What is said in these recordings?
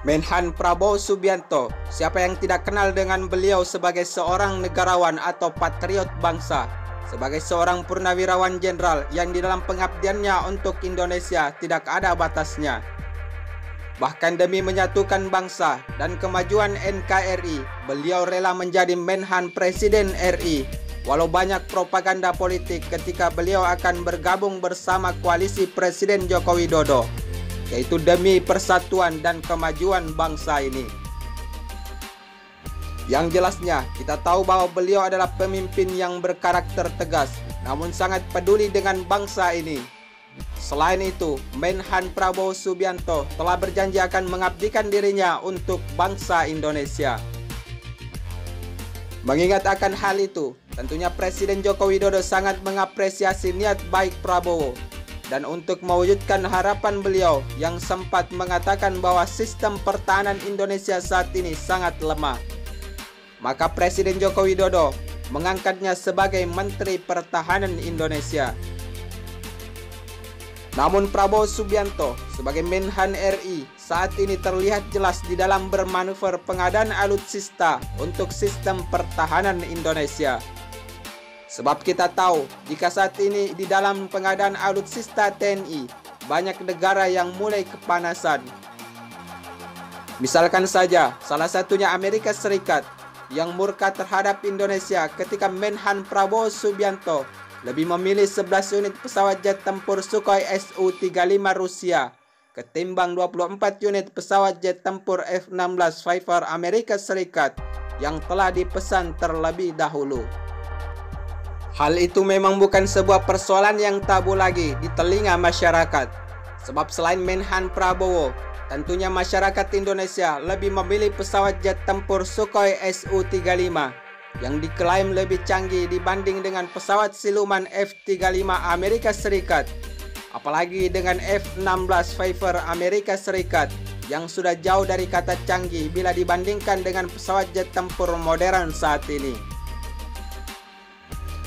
Menhan Prabowo Subianto, siapa yang tidak kenal dengan beliau sebagai seorang negarawan atau patriot bangsa, sebagai seorang purnawirawan jenderal yang di dalam pengabdiannya untuk Indonesia tidak ada batasnya. Bahkan demi menyatukan bangsa dan kemajuan NKRI, beliau rela menjadi Menhan Presiden RI, walau banyak propaganda politik ketika beliau akan bergabung bersama koalisi Presiden Joko Widodo, yaitu demi persatuan dan kemajuan bangsa ini. Yang jelasnya, kita tahu bahwa beliau adalah pemimpin yang berkarakter tegas, namun sangat peduli dengan bangsa ini. Selain itu, Menhan Prabowo Subianto telah berjanji akan mengabdikan dirinya untuk bangsa Indonesia. Mengingat akan hal itu, tentunya Presiden Joko Widodo sangat mengapresiasi niat baik Prabowo. Dan untuk mewujudkan harapan beliau yang sempat mengatakan bahwa sistem pertahanan Indonesia saat ini sangat lemah, maka Presiden Joko Widodo mengangkatnya sebagai Menteri Pertahanan Indonesia. Namun Prabowo Subianto sebagai Menhan RI saat ini terlihat jelas di dalam bermanuver pengadaan alutsista untuk sistem pertahanan Indonesia. Sebab kita tahu, jika saat ini di dalam pengadaan alutsista TNI, banyak negara yang mulai kepanasan. Misalkan saja, salah satunya Amerika Serikat, yang murka terhadap Indonesia ketika Menhan Prabowo Subianto lebih memilih 11 unit pesawat jet tempur Sukhoi Su-35 Rusia ketimbang 24 unit pesawat jet tempur F-16 Viper Amerika Serikat yang telah dipesan terlebih dahulu. Hal itu memang bukan sebuah persoalan yang tabu lagi di telinga masyarakat. Sebab selain Menhan Prabowo, tentunya masyarakat Indonesia lebih memilih pesawat jet tempur Sukhoi Su-35 yang diklaim lebih canggih dibanding dengan pesawat siluman F-35 Amerika Serikat, apalagi dengan F-16 Viper Amerika Serikat yang sudah jauh dari kata canggih bila dibandingkan dengan pesawat jet tempur modern saat ini.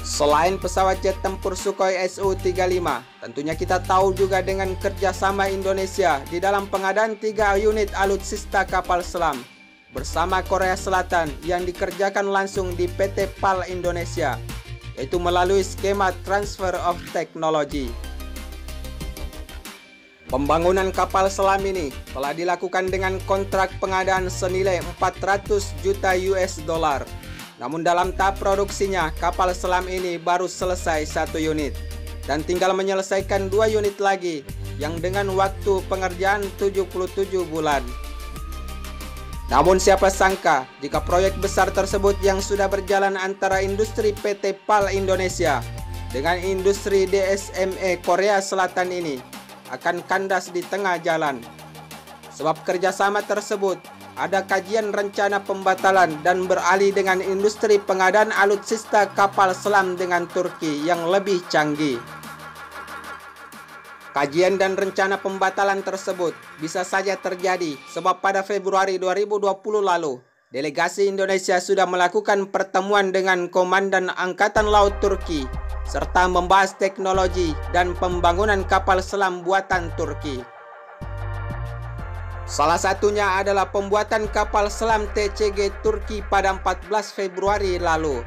Selain pesawat jet tempur Sukhoi Su-35, tentunya kita tahu juga dengan kerjasama Indonesia di dalam pengadaan 3 unit alutsista kapal selam bersama Korea Selatan yang dikerjakan langsung di PT PAL Indonesia, yaitu melalui skema Transfer of Technology. Pembangunan kapal selam ini telah dilakukan dengan kontrak pengadaan senilai 400 juta US dollar. Namun dalam tahap produksinya, kapal selam ini baru selesai 1 unit dan tinggal menyelesaikan 2 unit lagi yang dengan waktu pengerjaan 77 bulan. Namun siapa sangka jika proyek besar tersebut yang sudah berjalan antara industri PT PAL Indonesia dengan industri DSME Korea Selatan ini akan kandas di tengah jalan. Sebab kerjasama tersebut ada kajian rencana pembatalan dan beralih dengan industri pengadaan alutsista kapal selam dengan Turki yang lebih canggih. Kajian dan rencana pembatalan tersebut bisa saja terjadi sebab pada Februari 2020 lalu, delegasi Indonesia sudah melakukan pertemuan dengan Komandan Angkatan Laut Turki serta membahas teknologi dan pembangunan kapal selam buatan Turki. Salah satunya adalah pembuatan kapal selam TCG Turki pada 14 Februari lalu.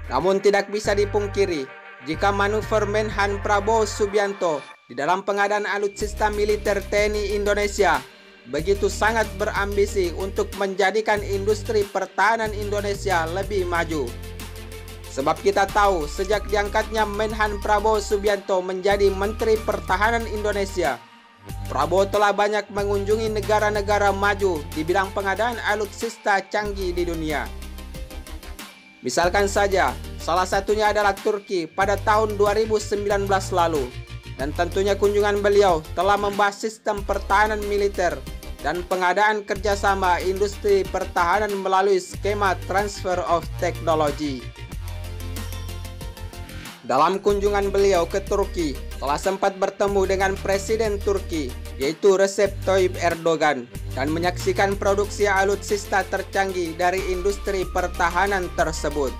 Namun tidak bisa dipungkiri jika manuver Menhan Prabowo Subianto di dalam pengadaan alutsista militer TNI Indonesia begitu sangat berambisi untuk menjadikan industri pertahanan Indonesia lebih maju. Sebab kita tahu sejak diangkatnya Menhan Prabowo Subianto menjadi Menteri Pertahanan Indonesia, Prabowo telah banyak mengunjungi negara-negara maju di bidang pengadaan alutsista canggih di dunia. Misalkan saja, salah satunya adalah Turki pada tahun 2019 lalu. Dan tentunya kunjungan beliau telah membahas sistem pertahanan militer dan pengadaan kerjasama industri pertahanan melalui skema Transfer of Technology. Dalam kunjungan beliau ke Turki, telah sempat bertemu dengan Presiden Turki, yaitu Recep Tayyip Erdogan, dan menyaksikan produksi alutsista tercanggih dari industri pertahanan tersebut.